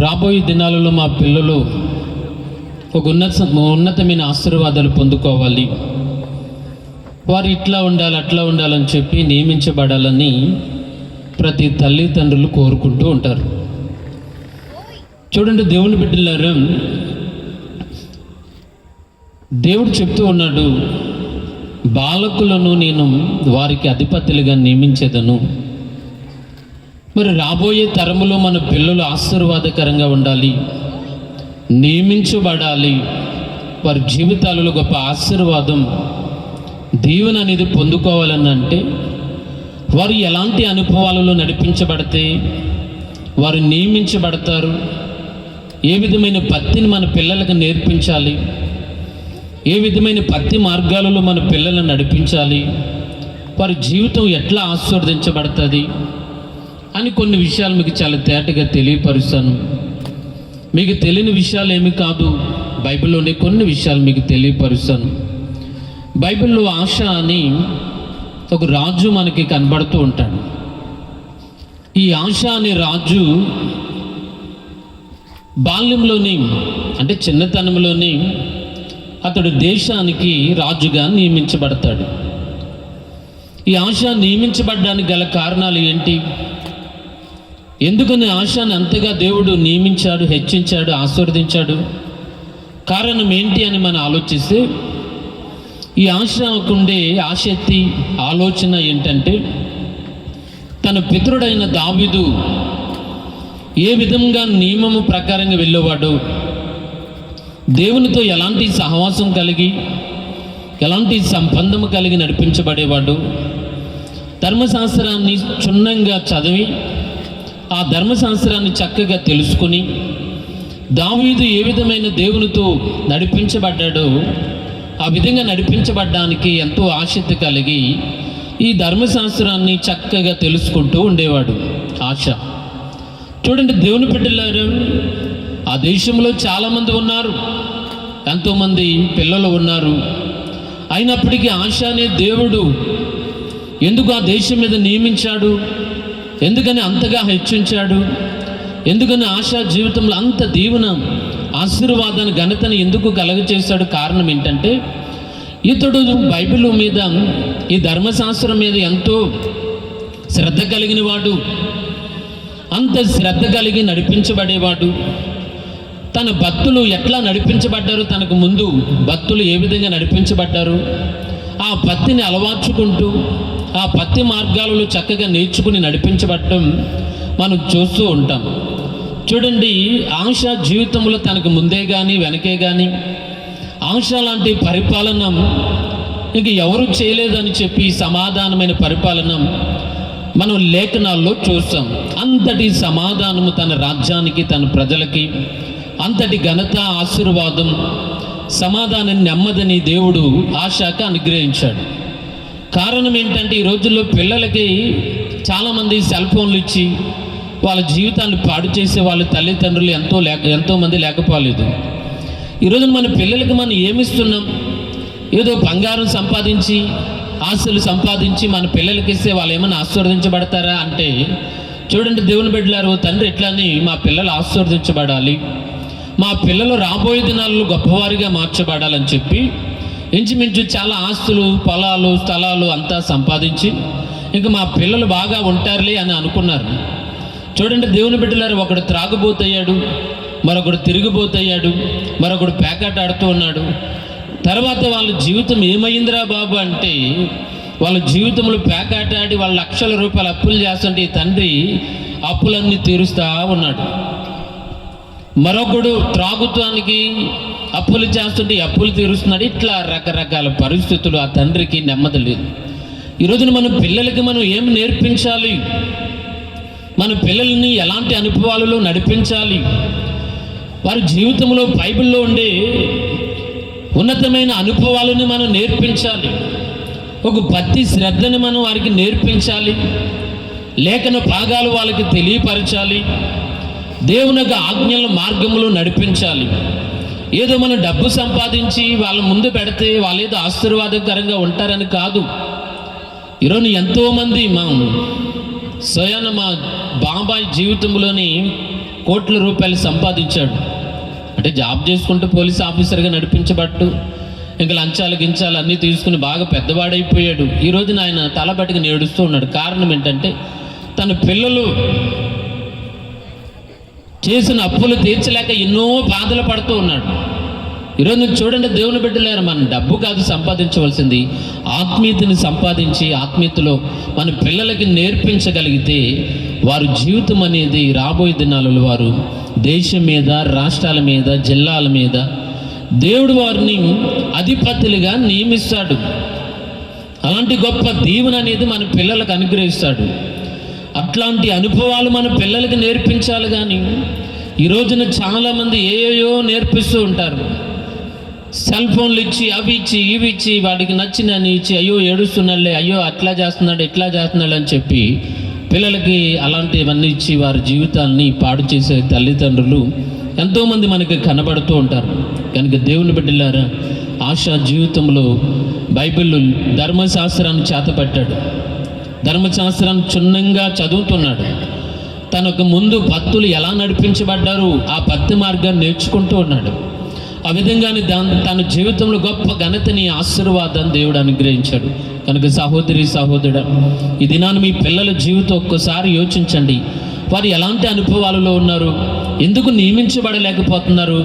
రాబోయే దినాలలో మా పిల్లలు ఒక ఉన్నతమైన ఆశీర్వాదాలు పొందుకోవాలి, వారు ఇట్లా ఉండాలి అట్లా ఉండాలని చెప్పి నియమించబడాలని ప్రతి తల్లిదండ్రులు కోరుకుంటూ ఉంటారు. చూడండి, దేవుని బిడ్డలారా, దేవుడు చెప్తూ ఉన్నాడు, బాలకులను నేను వారికి అధిపతులుగా నియమించేదను. మరి రాబోయే తరములో మన పిల్లలు ఆశీర్వాదకరంగా ఉండాలి, నియమించబడాలి, వారి జీవితాలలో గొప్ప ఆశీర్వాదం దీవెన అనేది పొందుకోవాలని అంటే వారు ఎలాంటి అనుభవాలలో నడిపించబడితే వారు నియమించబడతారు, ఏ విధమైన భక్తిని మన పిల్లలకు నేర్పించాలి, ఏ విధమైన భక్తి మార్గాలలో మన పిల్లలను నడిపించాలి, వారి జీవితం ఎట్లా ఆశీర్వదించబడుతుంది అని కొన్ని విషయాలు మీకు చాలా తేటగా తెలియపరుస్తాను. మీకు తెలియని విషయాలు ఏమి కాదు, బైబిల్లోనే కొన్ని విషయాలు మీకు తెలియపరుస్తాను. బైబిల్లో ఆశ అని ఒక రాజు మనకి కనబడుతూ ఉంటాడు. ఈ ఆశ అనే రాజు బాల్యంలోని అంటే చిన్నతనంలోని అతడు దేశానికి రాజుగా నియమించబడతాడు. ఈ ఆశ నియమించబడడానికి గల కారణాలు ఏంటి? ఎందుకని ఆశను అంతగా దేవుడు నియమించాడు, హెచ్చించాడు, ఆశీర్వదించాడు? కారణం ఏంటి అని మనం ఆలోచిస్తే ఈ ఆశకుండే ఆసక్తి ఆలోచన ఏంటంటే, తన పితరుడైన దావీదు ఏ విధంగా నియమము ప్రకారంగా వెళ్ళేవాడు, దేవునితో ఎలాంటి సహవాసం కలిగి ఎలాంటి సంబంధము కలిగి నడిపించబడేవాడు, ధర్మశాస్త్రాన్ని క్షుణ్ణంగా చదివి ఆ ధర్మశాస్త్రాన్ని చక్కగా తెలుసుకుని దావీదు ఏ విధమైన దేవునితో నడిపించబడ్డాడో ఆ విధంగా నడిపించబడ్డానికి ఎంతో ఆసక్తి కలిగి ఈ ధర్మశాస్త్రాన్ని చక్కగా తెలుసుకుంటూ ఉండేవాడు. ఆశ. చూడండి, దేవుని బిడ్డలారా, ఆ దేశంలో చాలామంది ఉన్నారు, ఎంతోమంది పిల్లలు ఉన్నారు. అయినప్పటికీ ఆశ అనే దేవుడు ఎందుకు ఆ దేశం మీద నియమించాడు? ఎందుకని అంతగా హెచ్చించాడు? ఎందుకని ఆశ జీవితంలో అంత దీవెన ఆశీర్వాదాన్ని ఘనతను ఎందుకు కలగచేశాడు? కారణం ఏంటంటే, ఇతడు బైబిల్ మీద ఈ ధర్మశాస్త్రం మీద ఎంతో శ్రద్ధ కలిగిన వాడు, అంత శ్రద్ధ కలిగి నడిపించబడేవాడు. తన భక్తులు ఎట్లా నడిపించబడ్డారు, తనకు ముందు భక్తులు ఏ విధంగా నడిపించబడ్డారు, ఆ భక్తిని అలవార్చుకుంటూ ఆ భక్తి మార్గాలలో చక్కగా నేర్చుకుని నడిపించబడటం మనం చూస్తూ ఉంటాం. చూడండి, ఆశ జీవితంలో తనకు ముందే కానీ వెనకే కానీ ఆశ లాంటి పరిపాలన ఇంక ఎవరు చేయలేదని చెప్పి సమాధానమైన పరిపాలన మనం లేఖనాల్లో చూస్తాం. అంతటి సమాధానము తన రాజ్యానికి, తన ప్రజలకి, అంతటి ఘనత, ఆశీర్వాదం, సమాధానం, నెమ్మదిని దేవుడు ఆశకు అనుగ్రహించాడు. కారణం ఏంటంటే, ఈ రోజుల్లో పిల్లలకి చాలామంది సెల్ ఫోన్లు ఇచ్చి వాళ్ళ జీవితాన్ని పాడు చేసే వాళ్ళ తల్లిదండ్రులు ఎంతోమంది లేకపోలేదు. ఈరోజు మన పిల్లలకి మనం ఏమిస్తున్నాం? ఏదో బంగారం సంపాదించి, ఆస్తులు సంపాదించి మన పిల్లలకి ఇస్తే వాళ్ళు ఏమైనా ఆశీర్వదించబడతారా అంటే, చూడండి దేవుని బిడ్డలారు, తండ్రి ఎట్లని మా పిల్లలు ఆశీర్వదించబడాలి, మా పిల్లలు రాబోయే దినాల్లో గొప్పవారిగా మార్చబడాలని చెప్పి ఇంచుమించు చాలా ఆస్తులు, పొలాలు, స్థలాలు అంతా సంపాదించి ఇంకా మా పిల్లలు బాగా ఉంటారులే అని అనుకున్నారు. చూడండి దేవుని బిడ్డలారు, ఒకడు త్రాగుబోతయ్యాడు, మరొకడు తిరిగిపోతయ్యాడు, మరొకడు పేకాట ఆడుతూ ఉన్నాడు. తర్వాత వాళ్ళ జీవితం ఏమైందిరా బాబు అంటే, వాళ్ళ జీవితంలో పేకాట ఆడి వాళ్ళ లక్షల రూపాయలు అప్పులు చేస్తుంటే ఈ తండ్రి అప్పులన్నీ తీరుస్తూ ఉన్నాడు. మరొకడు త్రాగుతానికి అప్పులు చేస్తుంటే అప్పులు తీరుస్తున్నాడు. ఇట్లా రకరకాల పరిస్థితులు. ఆ తండ్రికి నెమ్మది లేదు. ఈరోజున మన పిల్లలకి మనం ఏం నేర్పించాలి, మన పిల్లల్ని ఎలాంటి అనుభవాలలో నడిపించాలి, వారి జీవితంలో బైబిల్లో ఉండే ఉన్నతమైన అనుభవాలను మనం నేర్పించాలి, ఒక భక్తి శ్రద్ధని మనం వారికి నేర్పించాలి, లేఖన భాగాలు వాళ్ళకి తెలియపరచాలి, దేవుని యొక్క ఆజ్ఞల మార్గంలో నడిపించాలి. ఏదో మనం డబ్బు సంపాదించి వాళ్ళ ముందు పెడితే వాళ్ళు ఏదో ఆశీర్వాదకరంగా ఉంటారని కాదు. ఈరోజు ఎంతోమంది మా బాబాయ్ జీవితంలోని కోట్ల రూపాయలు సంపాదించాడు. అంటే జాబ్ చేసుకుంటూ పోలీస్ ఆఫీసర్గా నడిపించబట్టు ఇంకా లంచాలు గించాలు అన్నీ తీసుకుని బాగా పెద్దవాడైపోయాడు. ఈ రోజున ఆయన తలబట్టుకుని ఏడుస్తూ ఉన్నాడు. కారణం ఏంటంటే తన పిల్లలు చేసిన అప్పులు తీర్చలేక ఎన్నో బాధలు పడుతూ ఉన్నాడు. ఈరోజు నువ్వు చూడండి, దేవుని బిడ్డలారా, మన డబ్బు కాదు సంపాదించవలసింది, ఆత్మీయతని సంపాదించి ఆత్మీయతలో మన పిల్లలకి నేర్పించగలిగితే వారి జీవితం అనేది రాబోయే దినాలలో వారు దేశం మీద, రాష్ట్రాల మీద, జిల్లాల మీద దేవుడు వారిని అధిపతులుగా నియమిస్తాడు. అలాంటి గొప్ప దీవెన అనేది మన పిల్లలకు అనుగ్రహిస్తాడు. అట్లాంటి అనుభవాలు మన పిల్లలకి నేర్పించాలి. కానీ ఈ రోజున చాలామంది ఏయో నేర్పిస్తూ ఉంటారు. సెల్ ఫోన్లు ఇచ్చి అవి ఇచ్చి ఇవి ఇచ్చి వాడికి నచ్చినని ఇచ్చి అయ్యో ఏడుస్తున్నాడులే, అయ్యో అట్లా చేస్తున్నాడు ఇట్లా చేస్తున్నాడు అని చెప్పి పిల్లలకి అలాంటివన్నీ ఇచ్చి వారి జీవితాన్ని పాడు చేసే తల్లిదండ్రులు ఎంతోమంది మనకి కనబడుతూ ఉంటారు. కనుక దేవుని బిడ్డలారా, ఆశా జీవితంలో బైబిల్ ధర్మశాస్త్రాన్ని చేతపట్టాడు. ధర్మశాస్త్రాన్ని క్షుణ్ణంగా చదువుతున్నాడు. తనకు ముందు భక్తులు ఎలా నడిపించబడ్డారు ఆ భక్తి మార్గాన్ని నేర్చుకుంటూ ఉన్నాడు. ఆ విధంగానే తన జీవితంలో గొప్ప ఘనతని, ఆశీర్వాదాన్ని దేవుడు అనుగ్రహించాడు. కనుక సహోదరి సహోదరుడు, ఈ దినాన్ని మీ పిల్లల జీవితం ఒక్కసారి యోచించండి. వారు ఎలాంటి అనుభవాలలో ఉన్నారు, ఎందుకు నియమించబడలేకపోతున్నారు,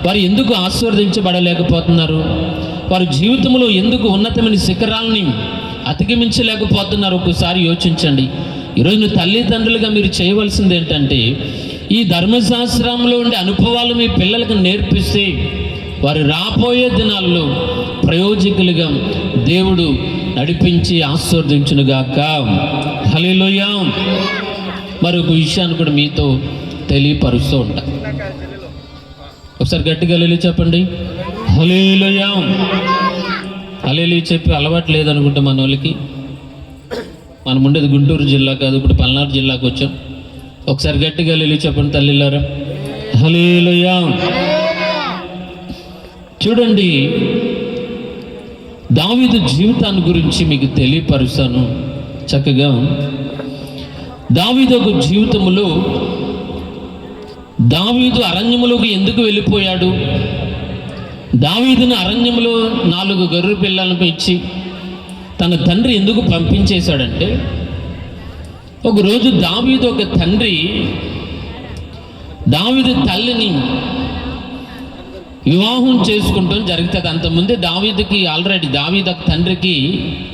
వారు ఎందుకు ఆశీర్వదించబడలేకపోతున్నారు, వారి జీవితంలో ఎందుకు ఉన్నతమైన శిఖరాలని అధిగమించలేకపోతున్నారు, ఒక్కసారి యోచించండి. ఈరోజు తల్లిదండ్రులుగా మీరు చేయవలసింది ఏంటంటే, ఈ ధర్మశాస్త్రంలో ఉండే అనుభవాలు మీ పిల్లలకు నేర్పిస్తే వారు రాబోయే దినాల్లో ప్రయోజకులుగా దేవుడు నడిపించి ఆశీర్వదించునుగాక. హల్లెలూయా. మరొక విషయాన్ని కూడా మీతో తెలియపరుస్తూ ఉంటా. ఒకసారి గట్టిగా హల్లెలూయా చెప్పండి. హల్లెలూయా. హల్లెలూయా చెప్పి అలవాటు లేదనుకుంటే మన వాళ్ళకి. మనం ఉండేది గుంటూరు జిల్లా కాదు, ఇప్పుడు పల్నాడు జిల్లాకు వచ్చాం. ఒకసారి గట్టిగా హల్లెలూయా చెప్పండి తల్లిలారా. హల్లెలూయా. చూడండి, దావీదు జీవితాన్ని గురించి మీకు తెలియపరుస్తాను చక్కగా. దావీదు జీవితంలో దావీదు అరణ్యములోకి ఎందుకు వెళ్ళిపోయాడు, దావీదును అరణ్యంలో 4 గొర్రె పిల్లలను ఇచ్చి తన తండ్రి ఎందుకు పంపించేశాడంటే, ఒకరోజు దావీదు ఒక తండ్రి దావీదు తల్లిని వివాహం చేసుకుంటాం జరుగుతుంది. అంతకుముందే దావీదుకి ఆల్రెడీ దావీదు తండ్రికి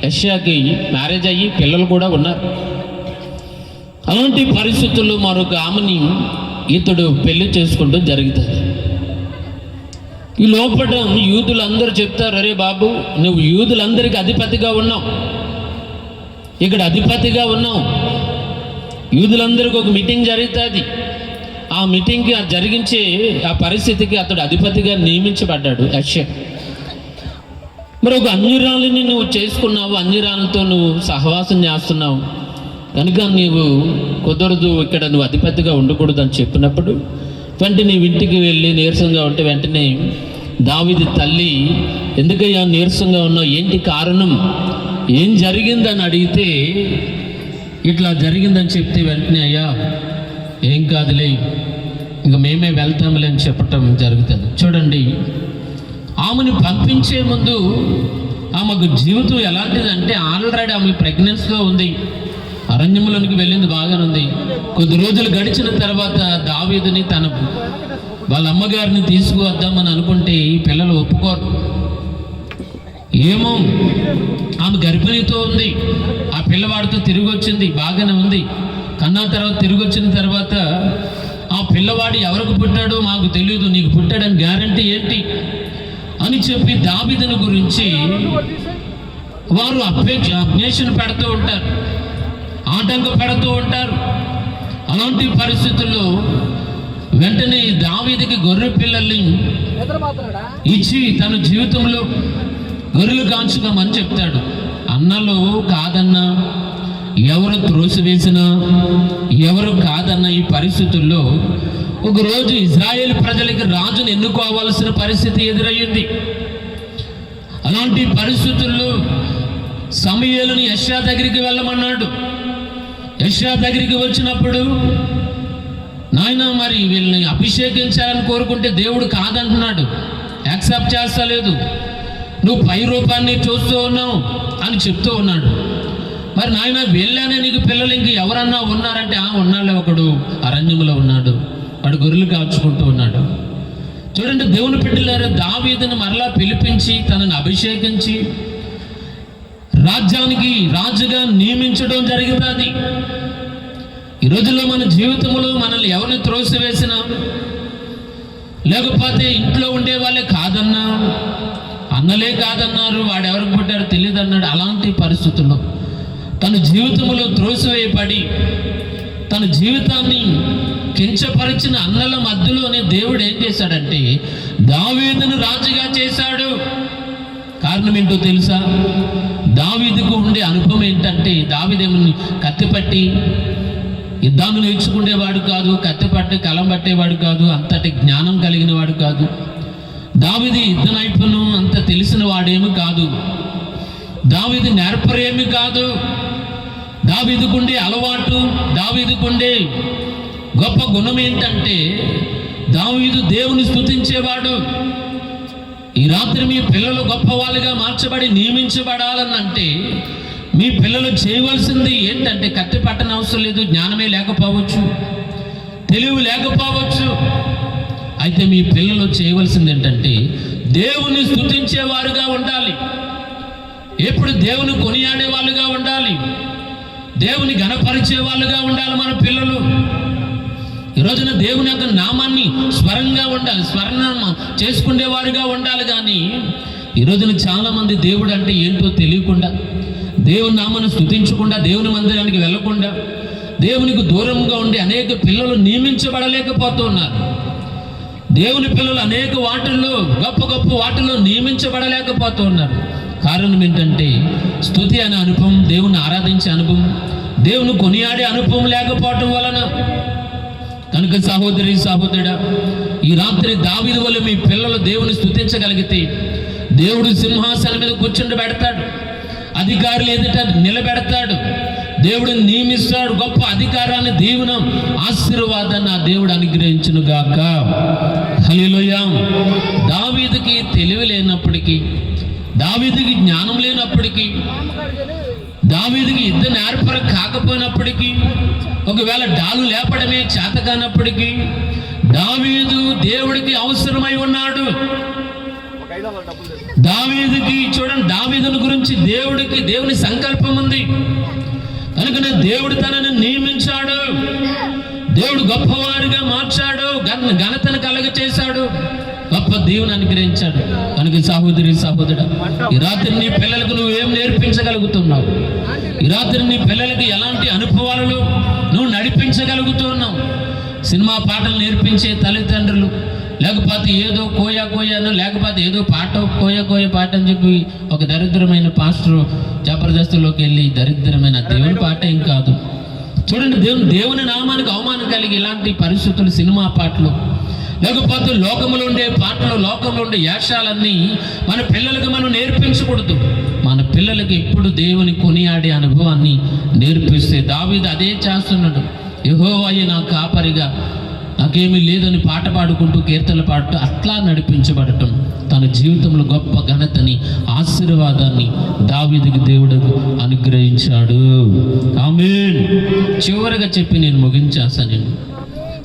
యెషయాకి మ్యారేజ్ అయ్యి పిల్లలు కూడా ఉన్నారు. అలాంటి పరిస్థితుల్లో మరొక ఆమెని ఇతడు పెళ్లి చేసుకుంటాం జరుగుతుంది. ఈ లోపల యూదులందరూ చెప్తారు, అరే బాబు, నువ్వు యూదులందరికీ అధిపతిగా ఉన్నావు, ఇక్కడ అధిపతిగా ఉన్నావు. యూదులందరికీ ఒక మీటింగ్ జరుగుతుంది. ఆ మీటింగ్కి జరిగించే ఆ పరిస్థితికి అతడు అధిపతిగా నియమించబడ్డాడు యెషయా. మరి ఒక అన్యురాలిని నువ్వు చేసుకున్నావు, అన్యురాలతో నువ్వు సహవాసం చేస్తున్నావు కనుక నీవు కుదరదు, ఇక్కడ నువ్వు అధిపతిగా ఉండకూడదు అని చెప్పినప్పుడు వెంటనే నీవు ఇంటికి వెళ్ళి నీరసంగా ఉంటే వెంటనే దావీదు తల్లి, ఎందుకయ్యా నీరసంగా ఉన్నావు, ఏంటి కారణం, ఏం జరిగిందని అడిగితే ఇట్లా జరిగిందని చెప్తే వెంటనే అయ్యా ఏం కాదులే, ఇంక మేమే వెళ్తాములే అని చెప్పటం జరుగుతుంది. చూడండి, ఆమెను పంపించే ముందు ఆమెకు జీవితం ఎలాంటిదంటే, ఆల్రెడీ ఆమె ప్రెగ్నెన్సీలో ఉంది, అరణ్యంలోనికి వెళ్ళింది బాగానే ఉంది. కొద్ది రోజులు గడిచిన తర్వాత దావీదుని వాళ్ళ అమ్మగారిని తీసుకువద్దామని అనుకుంటే ఈ పిల్లలు ఒప్పుకోరు. ఏమో ఆమె గర్భిణితో ఉంది, ఆ పిల్లవాడితో తిరిగి వచ్చింది, బాగానే ఉంది. కన్నా తర్వాత తిరిగి వచ్చిన తర్వాత ఆ పిల్లవాడు ఎవరికి పుట్టాడో మాకు తెలియదు, నీకు పుట్టాడని గ్యారంటీ ఏంటి అని చెప్పి దావీదుని గురించి వారు అబ్జెక్షన్ పెడుతూ ఉంటారు, ఆటంక పెడుతూ ఉంటారు. అలాంటి పరిస్థితుల్లో వెంటనే దావీదుకి గొర్రె పిల్లల్ని ఇచ్చి తన జీవితంలో గొర్రెలు కాంచుకోమని చెప్తాడు. అన్నలో కాదన్నా, ఎవరు త్రోసివేసినా, ఎవరు కాదన్న ఈ పరిస్థితుల్లో ఒకరోజు ఇజ్రాయేల్ ప్రజలకి రాజును ఎన్నుకోవాల్సిన పరిస్థితి ఎదురయ్యింది. అలాంటి పరిస్థితుల్లో సమూయేలుని యెషయా దగ్గరికి వెళ్ళమన్నాడు. యెషయా దగ్గరికి వచ్చినప్పుడు నాయన మరి వీళ్ళని అభిషేకించాలని కోరుకుంటే దేవుడు కాదంటున్నాడు, యాక్సెప్ట్ చేస్తలేదు. నువ్వు పై రూపాన్ని చూస్తూ ఉన్నావు అని చెప్తూ ఉన్నాడు. మరి నాయన వెళ్ళానే నీకు పిల్లలు ఇంక ఎవరన్నా ఉన్నారంటే ఉన్నాళ్ళే, ఒకడు అరణ్యంలో ఉన్నాడు, వాడు గొర్రెలు కాచుకుంటూ ఉన్నాడు. చూడండి దేవుని బిడ్డలారా, దావీదును మరలా పిలిపించి తనను అభిషేకించి రాజ్యానికి రాజుగా నియమించడం జరిగింది. ఈ రోజుల్లో మన జీవితంలో మనల్ని ఎవరిని త్రోసివేసినా, లేకపోతే ఇంట్లో ఉండే వాళ్ళే కాదన్నా, అన్నలే కాదన్నారు, వాడు ఎవరికి పుట్టారో తెలియదు అన్నాడు, అలాంటి పరిస్థితుల్లో తన జీవితంలో త్రోసివేయబడి తన జీవితాన్ని కించపరిచిన అన్నల మధ్యలోనే దేవుడు ఏం చేశాడంటే దావీదును రాజుగా చేశాడు. కారణం ఏంటో తెలుసా? దావీదుకు ఉండే అనుభవం ఏంటంటే, దావీదేముని కత్తిపట్టి యుద్ధాన్ని నేర్చుకునేవాడు కాదు, కత్తిపట్టి కలం పట్టేవాడు కాదు, అంతటి జ్ఞానం కలిగిన వాడు కాదు. దావీదు యుద్ధ నైపుణ్యం అంత తెలిసిన వాడేమి కాదు, దావీదు నేర్పరేమి కాదు. దావీదుకుండే అలవాటు, దావీదుకుండే గొప్ప గుణం ఏంటంటే దావీదు దేవుని స్తుతించేవాడు. ఈ రాత్రి మీ పిల్లలు గొప్ప వాళ్ళుగా మార్చబడి నియమించబడాలనంటే మీ పిల్లలు చేయవలసింది ఏంటంటే, కత్తి పట్టన అవసరం లేదు, జ్ఞానమే లేకపోవచ్చు, తెలివి లేకపోవచ్చు. అయితే మీ పిల్లలు చేయవలసింది ఏంటంటే దేవుని స్తుతించేవారుగా ఉండాలి, ఎప్పుడు దేవుని కొనియాడే వాళ్ళుగా ఉండాలి, దేవుని ఘనపరిచే వాళ్ళుగా ఉండాలి మన పిల్లలు. ఈ రోజున దేవుని యొక్క నామాన్ని స్మరణగా ఉండాలి, స్మరణ చేసుకునేవారుగా ఉండాలి. కానీ ఈ రోజున చాలామంది దేవుడు అంటే ఏంటో తెలియకుండా, దేవుని నామాన్ని స్తుతించకుండా, దేవుని మందిరానికి వెళ్ళకుండా, దేవునికి దూరంగా ఉండి అనేక పిల్లలు నియమించబడలేకపోతూ ఉన్నారు. దేవుని పిల్లలు అనేక వాటిల్లో గొప్ప గొప్ప వాటిల్లో నియమించబడలేకపోతూ ఉన్నారు. కారణం ఏంటంటే స్తుతి అనే అనుభవం, దేవుని ఆరాధించే అనుభవం, దేవుని కొనియాడే అనుభవం లేకపోవటం వలన. కనుక సహోదరి సహోదరుడా, ఈ రాత్రి దావీదు వల్ల మీ పిల్లలు దేవుని స్తుతించగలిగితే దేవుడు సింహాసనం మీద కూర్చుండి పెడతాడు, అధికారులు ఎదుట నిలబెడతాడు, దేవుడు నియమిస్తాడు. గొప్ప అధికారాన్ని, దీవెన, ఆశీర్వాదాన్ని ఆ దేవుడు అనుగ్రహించును గాక. హల్లెలూయా. దావీదుకి తెలివి లేనప్పటికీ, దావీదుకి జ్ఞానం లేనప్పటికీ, దావీదుకి యుద్ధ నేర్పర కాకపోయినప్పటికీ, ఒకవేళ డాలు లేపడమే చేత కానప్పటికీ దావీదు దేవుడికి అవసరమై ఉన్నాడు. దావీదుకి చూడండి, దావీదుని గురించి దేవుని సంకల్పం ఉంది కనుక దేవుడు తనని నియమించాడు, దేవుడు గొప్పవారిగా మార్చాడు, ఘనతను కలగ చేశాడు, గొప్ప దీవెన అనుగ్రహించాడు. కనుక సహోదరి సహోదరుడా, ఈ రాత్రి నీ పిల్లలకు నువ్వేం నేర్పించగలుగుతున్నావు? ఈ రాత్రి నీ పిల్లలకి ఎలాంటి అనుభవాలను నువ్వు నడిపించగలుగుతున్నావు? సినిమా పాటలు నేర్పించే తల్లిదండ్రులు, లేకపోతే ఏదో కోయాను, లేకపోతే ఏదో పాట కోయ పాట అని చెప్పి ఒక దరిద్రమైన పాస్టర్ జబర్దస్తులోకి వెళ్ళి దరిద్రమైన దేవుని పాట ఏం కాదు. చూడండి, దేవుని నామానికి అవమానం కలిగి ఇలాంటి పరిస్థితులు, సినిమా పాటలు, లేకపోతే లోకంలో ఉండే పాటలు, లోకంలో ఉండే యాశాలన్నీ మన పిల్లలకు మనం నేర్పించకూడదు. మన పిల్లలకి ఎప్పుడు దేవుని కొనియాడే అనుభవాన్ని నేర్పిస్తే, దావీదు అదే చేస్తున్నాడు. యెహోవాయే నా కాపరిగా, నాకేమీ లేదని పాట పాడుకుంటూ కీర్తనలు పాడుతూ అట్లా నడిపించబడటం తన జీవితంలో గొప్ప ఘనతని, ఆశీర్వాదాన్ని దావీదుకి దేవుడు అనుగ్రహించాడు. ఆమేన్. చివరగా చెప్పి నేను ముగించేస్తాను.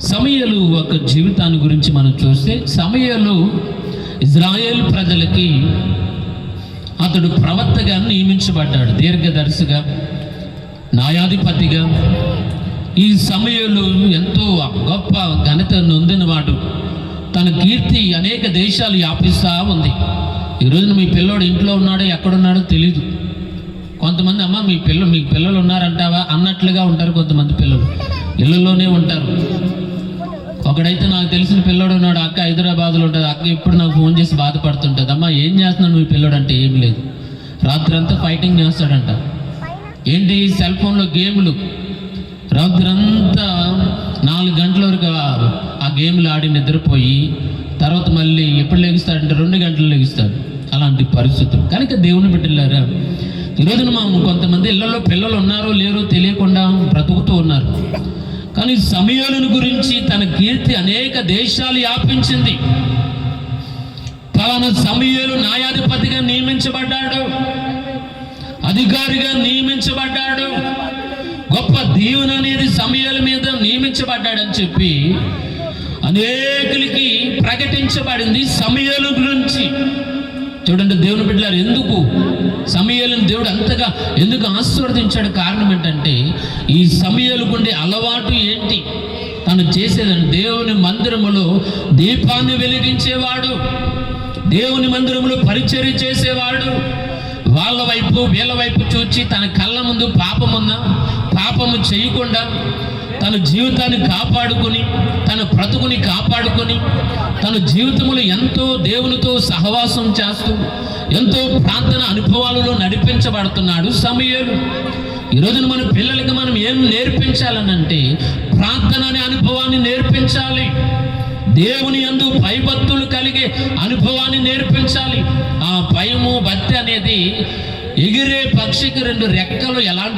సమూయేలు ఒక జీవితాన్ని గురించి మనం చూస్తే, సమూయేలు ఇజ్రాయేల్ ప్రజలకి అతడు ప్రవక్తగా నియమించబడ్డాడు, దీర్ఘదర్శిగా, న్యాయాధిపతిగా. ఈ సమూయేలు ఎంతో గొప్ప ఘనత నొందినవాడు, తన కీర్తి అనేక దేశాలు వ్యాపిస్తూ ఉంది. ఈ రోజున మీ పిల్లోడు ఇంట్లో ఉన్నాడో ఎక్కడున్నాడో తెలీదు. కొంతమంది అమ్మ మీకు పిల్లలు ఉన్నారంటావా అన్నట్లుగా ఉంటారు. కొంతమంది పిల్లలు ఇళ్ళలోనే ఉంటారు. ఒకడైతే నాకు తెలిసిన పిల్లోడు ఉన్నాడు, అక్క హైదరాబాద్లో ఉంటుంది, అక్క ఇప్పుడు నాకు ఫోన్ చేసి బాధపడుతుంటుంది, అమ్మ ఏం చేస్తున్నాడు మీ పిల్లోడు అంటే ఏం లేదు, రాత్రి అంతా ఫైటింగ్ చేస్తాడంట. ఏంటి, సెల్ ఫోన్లో గేములు, రాత్రంతా 4 గంటల వరకు ఆ గేమ్లు ఆడి నిద్రపోయి తర్వాత మళ్ళీ ఎప్పుడు లెగిస్తాడంటే 2 గంటలు లెగిస్తాడు. అలాంటి పరిస్థితులు. కనుక దేవుని బిడ్డలారా, ఈరోజున కొంతమంది ఇళ్లలో పిల్లలు ఉన్నారో లేరో తెలియకుండా బ్రతుకుతూ ఉన్నారు. కానీ సమూయేలును గురించి తన కీర్తి అనేక దేశాలు వ్యాపించింది. పలానా సమూయేలు న్యాయాధిపతిగా నియమించబడ్డాడు, అధికారిగా నియమించబడ్డాడు, గొప్ప దీవెన అనేది సమూయేలు మీద నియమించబడ్డాడని చెప్పి అనేకులకి ప్రకటించబడింది సమూయేలు గురించి. చూడండి దేవుని బిడ్డలారు, ఎందుకు సమూయేలుని దేవుడు అంతగా ఎందుకు ఆశీర్వదించాడు? కారణం ఏంటంటే ఈ సమూయేలుకు ఉండే అలవాటు ఏంటి? తను చేసేదని దేవుని మందిరములో దీపాన్ని వెలిగించేవాడు, దేవుని మందిరములో పరిచర్య చేసేవాడు. వాళ్ళ వైపు వీళ్ళ వైపు చూచి తన కళ్ళ ముందు పాపము చేయకుండా తన జీవితాన్ని కాపాడుకొని, తన బ్రతుకుని కాపాడుకొని, తన జీవితంలో ఎంతో దేవునితో సహవాసం చేస్తూ ఎంతో ప్రార్థన అనుభవాలలో నడిపించబడుతున్నాడు సమూయేలు. ఈరోజున మన పిల్లలకి మనం ఏం నేర్పించాలనంటే ప్రార్థన అనే అనుభవాన్ని నేర్పించాలి. దేవుని యందు భయభక్తులు కలిగే అనుభవాన్ని నేర్పించాలి. ఆ భయము భక్తి అనేది ఎగిరే పక్షికి రెండు రెక్కలు ఎలాంటి